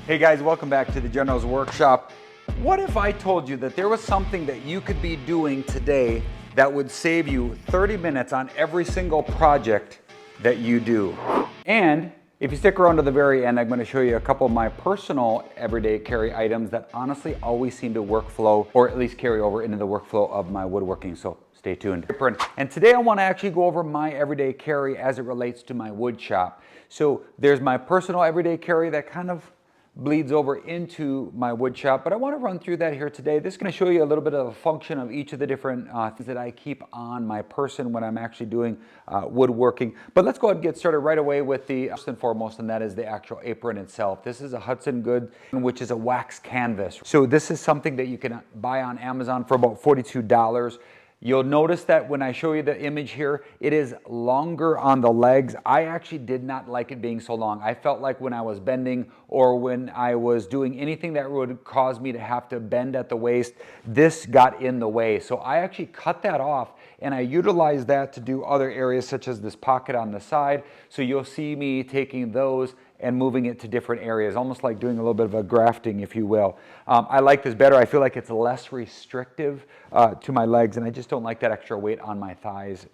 Hey guys, welcome back to the General's Workshop. What if I told you that there was something that you could be doing today that would save you 30 minutes on every single project that you do? And if you stick around to the very end, I'm going to show you a couple of my personal everyday carry items that honestly always seem to workflow, or at least carry over into the workflow of my woodworking. So stay tuned. And today I want to actually go over my everyday carry as it relates to my wood shop. So there's my personal everyday carry that kind of bleeds over into my wood shop, but I want to run through that here today. This is going to show you a little bit of a function of each of the different things that I keep on my person when I'm actually doing woodworking. But let's go ahead and get started right away with the first and foremost, and that is the actual apron itself. This is a Hudson good, which is a wax canvas. So this is something that you can buy on Amazon for about $42. You'll notice that when I show you the image here, it is longer on the legs. I actually did not like it being so long. I felt like when I was bending or when I was doing anything that would cause me to have to bend at the waist, this got in the way. So I actually cut that off and I utilized that to do other areas such as this pocket on the side. So you'll see me taking those and moving it to different areas, almost like doing a little bit of a grafting, if you will. I like this better. I feel like it's less restrictive to my legs, and I just don't like that extra weight on my thighs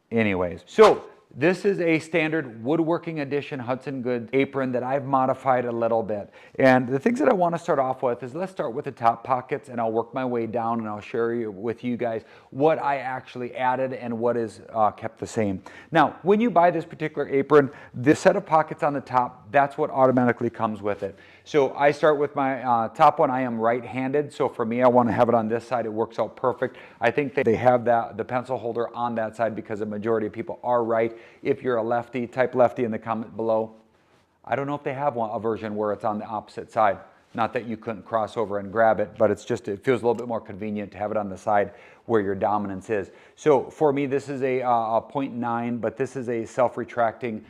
anyways. So this is a standard woodworking edition Hudson Good apron that I've modified a little bit. And the things that I want to start off with is, let's start with the top pockets, and I'll work my way down and I'll share with you guys what I actually added and what is kept the same. Now, when you buy this particular apron, this set of pockets on the top, that's what automatically comes with it. So I start with my top one. I am right-handed, so for me, I want to have it on this side. It works out perfect. I think they have the pencil holder on that side because the majority of people are right. If you're a lefty, type lefty in the comment below. I don't know if they have a version where it's on the opposite side. Not that you couldn't cross over and grab it, but it's just, it feels a little bit more convenient to have it on the side where your dominance is. So for me, this is a 0.9, but this is a self-retracting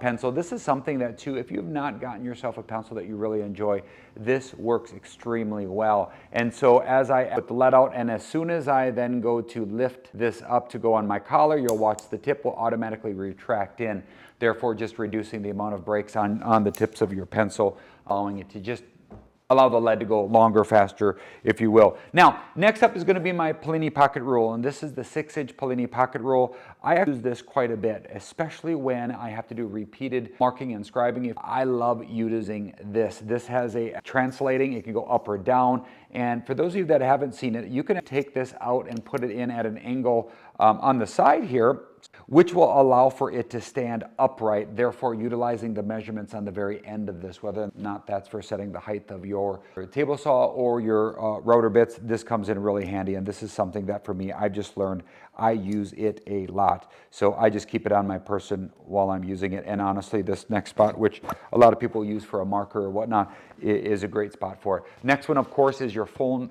pencil. This is something that too, if you've not gotten yourself a pencil that you really enjoy, this works extremely well. And so as I put the lead out, and as soon as I then go to lift this up to go on my collar, you'll watch the tip will automatically retract in, therefore just reducing the amount of breaks on the tips of your pencil, allowing it to just allow the lead to go longer, faster, if you will. Now, next up is going to be my Paolini pocket rule, and this is the 6-inch Paolini pocket rule. I use this quite a bit, especially when I have to do repeated marking and scribing. I love using this. This has a translating, it can go up or down, and for those of you that haven't seen it, you can take this out and put it in at an angle on the side here, which will allow for it to stand upright, therefore utilizing the measurements on the very end of this, whether or not that's for setting the height of your table saw or your router bits. This comes in really handy, and this is something that for me, I've just learned I use it a lot. So I just keep it on my person while I'm using it, and honestly, this next spot, which a lot of people use for a marker or whatnot, is a great spot for it. Next one, of course, is your phone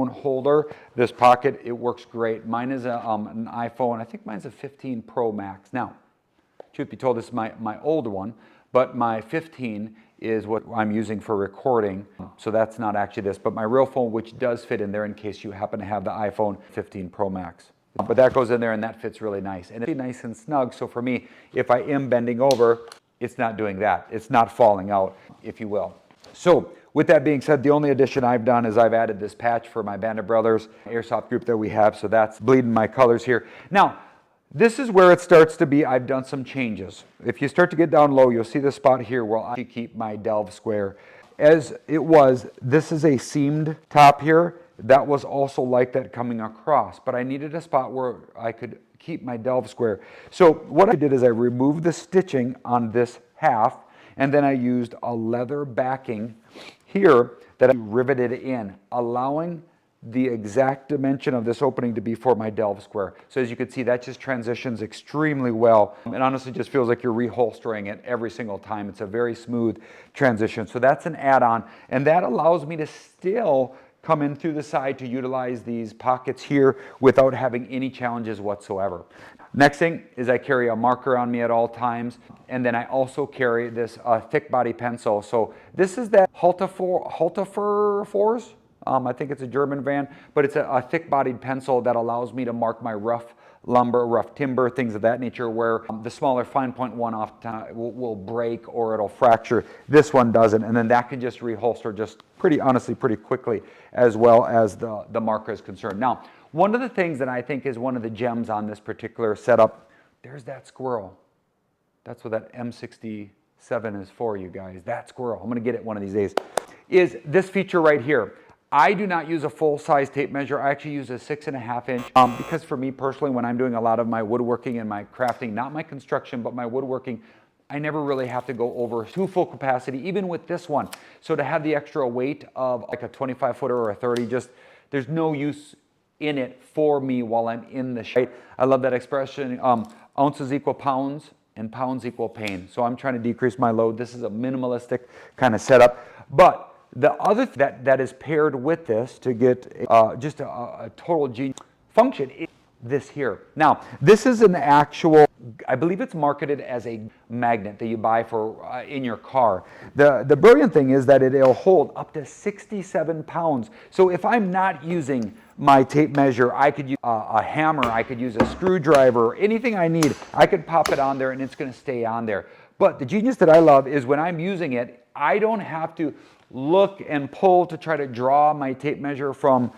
holder. This pocket, it works great. Mine is an iPhone. I think mine's a 15 Pro Max. Now, truth be told, this is my old one, but my 15 is what I'm using for recording. So that's not actually this, but my real phone, which does fit in there in case you happen to have the iPhone 15 Pro Max. But that goes in there and that fits really nice. And it's nice and snug, so for me, if I am bending over, it's not doing that. It's not falling out, if you will. So with that being said, the only addition I've done is I've added this patch for my Band of Brothers airsoft group that we have, so that's bleeding my colors here. Now, this is where it starts to be, I've done some changes. If you start to get down low, you'll see the spot here where I keep my Delve Square. As it was, this is a seamed top here. That was also like that coming across, but I needed a spot where I could keep my Delve Square. So what I did is I removed the stitching on this half, and then I used a leather backing here that I riveted in, allowing the exact dimension of this opening to be for my Delve Square. So as you can see, that just transitions extremely well. It honestly just feels like you're reholstering it every single time. It's a very smooth transition. So that's an add-on, and that allows me to still come in through the side to utilize these pockets here without having any challenges whatsoever. Next thing is I carry a marker on me at all times, and then I also carry this thick body pencil. So this is that Hultifer 4s. I think it's a German brand, but it's a thick-bodied pencil that allows me to mark my rough lumber, rough timber, things of that nature, where the smaller fine point one will break or it'll fracture. This one doesn't, and then that can just reholster just honestly pretty quickly, as well as the marker is concerned. Now, one of the things that I think is one of the gems on this particular setup, there's that squirrel. That's what that M67 is for, you guys. That squirrel, I'm gonna get it one of these days, is this feature right here. I do not use a full-size tape measure. I actually use a 6.5 inch because for me personally, when I'm doing a lot of my woodworking and my crafting, not my construction, but my woodworking, I never really have to go over to full capacity, even with this one. So to have the extra weight of like a 25-footer or a 30, just there's no use in it for me while I'm in the shade. I love that expression, ounces equal pounds and pounds equal pain. So I'm trying to decrease my load. This is a minimalistic kind of setup, but the other that is paired with this to get just a total genius function is this here. Now, this is an actual, I believe it's marketed as a magnet that you buy for in your car. The brilliant thing is that it'll hold up to 67 pounds. So if I'm not using my tape measure, I could use a hammer, I could use a screwdriver, anything I need, I could pop it on there and it's gonna stay on there. But the genius that I love is when I'm using it, I don't have to look and pull to try to draw my tape measure from,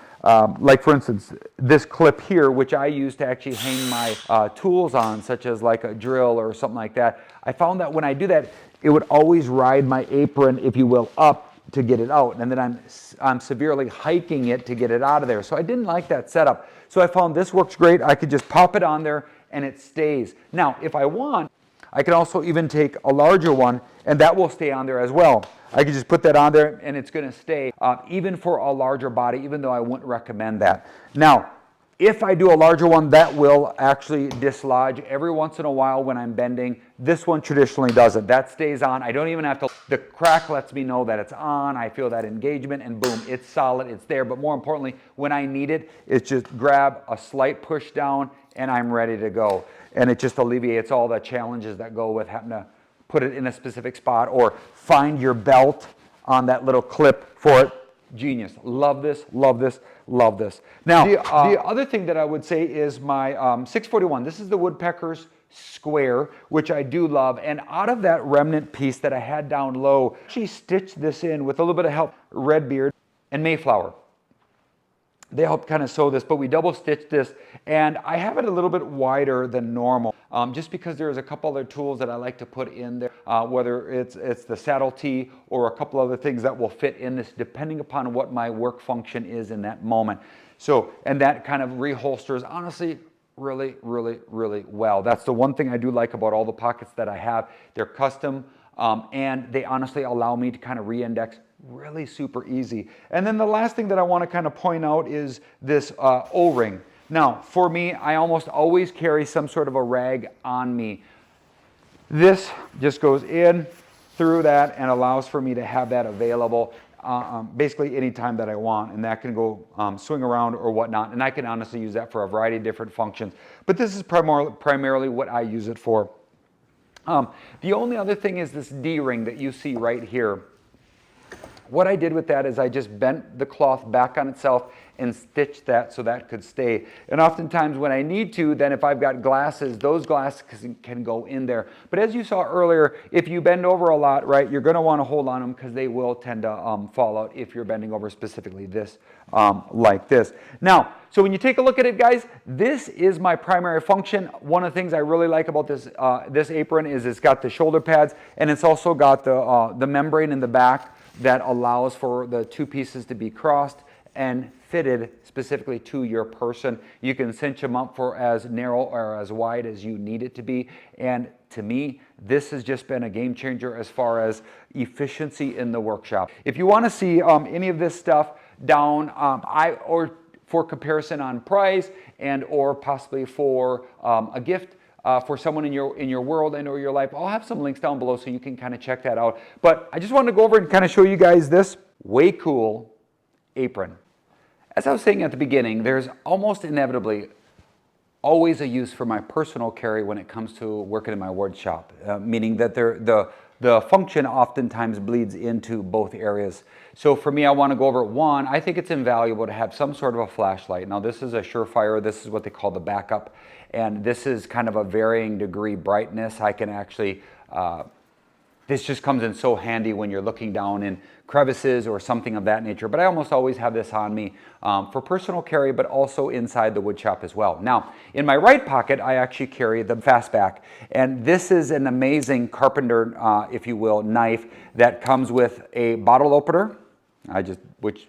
like for instance, this clip here, which I use to actually hang my tools on, such as like a drill or something like that. I found that when I do that, it would always ride my apron, if you will, up to get it out. And then I'm severely hiking it to get it out of there. So I didn't like that setup. So I found this works great. I could just pop it on there and it stays. Now, if I want, I can also even take a larger one and that will stay on there as well. I could just put that on there and it's going to stay even for a larger body, even though I wouldn't recommend that. Now, if I do a larger one, that will actually dislodge every once in a while when I'm bending. This one traditionally doesn't. That stays on. I don't even have to, the crack lets me know that it's on. I feel that engagement and boom, it's solid, it's there. But more importantly, when I need it, it's just grab a slight push down and I'm ready to go. And it just alleviates all the challenges that go with having to put it in a specific spot or find your belt on that little clip for it. Genius. Love this, love this, love this. Now, the other thing that I would say is my 641. This is the Woodpeckers Square, which I do love. And out of that remnant piece that I had down low, she stitched this in with a little bit of help, Redbeard and Mayflower. They helped kind of sew this, but we double stitched this, and I have it a little bit wider than normal, just because there's a couple other tools that I like to put in there, whether it's the saddle tee or a couple other things that will fit in this, depending upon what my work function is in that moment. So, and that kind of reholsters, honestly, really, really, really well. That's the one thing I do like about all the pockets that I have. They're custom, and they honestly allow me to kind of re-index really super easy. And then the last thing that I want to kind of point out is this O-ring. Now, for me, I almost always carry some sort of a rag on me. This just goes in through that and allows for me to have that available basically anytime that I want, and that can go swing around or whatnot, and I can honestly use that for a variety of different functions. But this is primarily what I use it for. The only other thing is this D-ring that you see right here. What I did with that is I just bent the cloth back on itself and stitched that so that could stay. And oftentimes when I need to, then if I've got glasses, those glasses can go in there. But as you saw earlier, if you bend over a lot, right, you're going to want to hold on them because they will tend to fall out if you're bending over specifically this, like this. Now, so when you take a look at it, guys, this is my primary function. One of the things I really like about this, this apron is it's got the shoulder pads, and it's also got the membrane in the back that allows for the two pieces to be crossed and fitted specifically to your person. You can cinch them up for as narrow or as wide as you need it to be. And to me, this has just been a game changer as far as efficiency in the workshop. If you want to see any of this stuff down, or for comparison on price and or possibly for a gift, for someone in your world and or your life, I'll have some links down below so you can kind of check that out. But I just wanted to go over and kind of show you guys this way cool apron. As I was saying at the beginning, there's almost inevitably always a use for my personal carry when it comes to working in my wood shop, meaning that the the function oftentimes bleeds into both areas. So for me, I want to go over one. I think it's invaluable to have some sort of a flashlight. Now this is a Surefire. This is what they call the backup. And this is kind of a varying degree brightness. I can actually, this just comes in so handy when you're looking down in crevices or something of that nature. But I almost always have this on me for personal carry, but also inside the wood shop as well. Now, in my right pocket, I actually carry the fastback. And this is an amazing carpenter, if you will, knife that comes with a bottle opener, which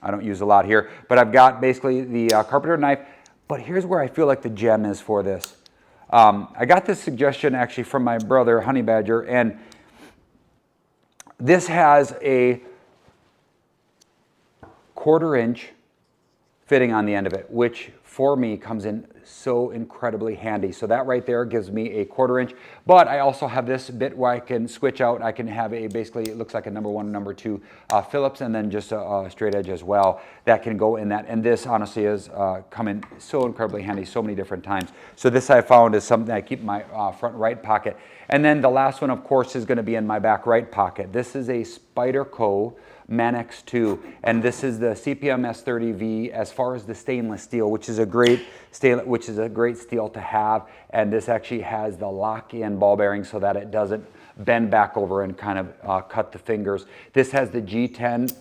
I don't use a lot here, but I've got basically the carpenter knife. But here's where I feel like the gem is for this. I got this suggestion actually from my brother, Honey Badger, and this has a 1/4 inch fitting on the end of it, which for me comes in so incredibly handy. So that right there gives me a 1/4 inch, but I also have this bit where I can switch out. I can have a, basically it looks like a number 1, number 2 Phillips, and then just a straight edge as well that can go in that. And this honestly is come in so incredibly handy so many different times. So this I found is something I keep in my front right pocket. And then the last one, of course, is going to be in my back right pocket. This is a Spyderco Manix 2, and this is the CPM S30V as far as the stainless steel, which is a great steel to have. And this actually has the lock-in ball bearing so that it doesn't bend back over and kind of cut the fingers. This has the G10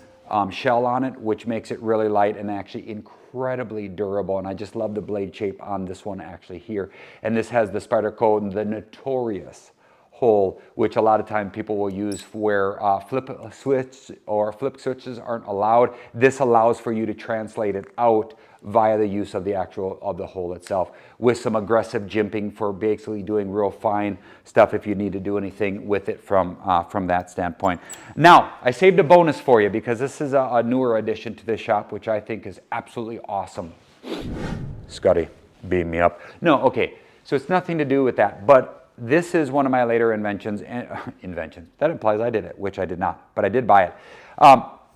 shell on it, which makes it really light and actually incredibly durable. And I just love the blade shape on this one actually here. And this has the Spyderco, the notorious hole, which a lot of time people will use where flip switches aren't allowed. This allows for you to translate it out via the use of the hole itself, with some aggressive jimping for basically doing real fine stuff if you need to do anything with it from that standpoint. Now, I saved a bonus for you because this is a newer addition to the shop, which I think is absolutely awesome. Scotty, beam me up. No, okay, so it's nothing to do with that, but this is one of my later inventions. That implies I did it, which I did not, but I did buy it.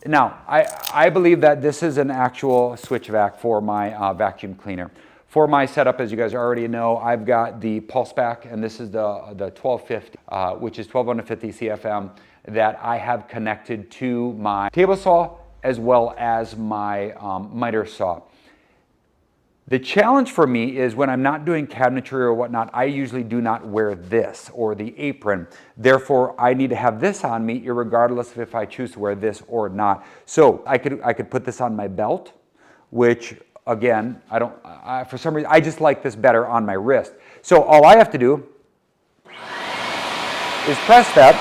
Now, I believe that this is an actual switch vac for my vacuum cleaner. For my setup, as you guys already know, I've got the pulse vac, and this is the 1250, which is 1250 CFM, that I have connected to my table saw as well as my miter saw. The challenge for me is when I'm not doing cabinetry or whatnot, I usually do not wear this or the apron. Therefore, I need to have this on me irregardless of if I choose to wear this or not. So I could put this on my belt, which again, for some reason, I just like this better on my wrist. So all I have to do is press that,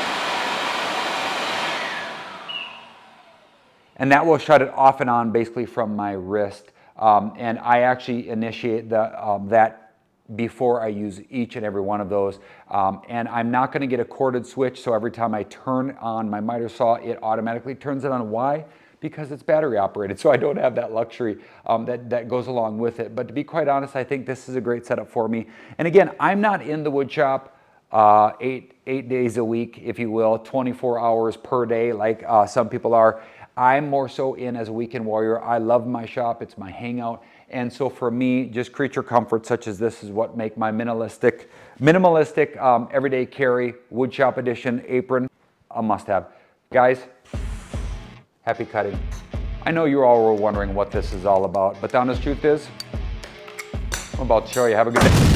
and that will shut it off and on basically from my wrist. And I actually initiate that before I use each and every one of those. And I'm not going to get a corded switch, so every time I turn on my miter saw, it automatically turns it on. Why? Because it's battery operated, so I don't have that luxury that goes along with it. But to be quite honest, I think this is a great setup for me. And again, I'm not in the wood shop 8 days a week, if you will, 24 hours per day like some people are. I'm more so in as a weekend warrior. I love my shop, it's my hangout. And so for me, just creature comfort such as this is what make my minimalistic everyday carry wood shop edition apron a must-have. Guys, happy cutting. I know you all were wondering what this is all about, but the honest truth is, I'm about to show you. Have a good day.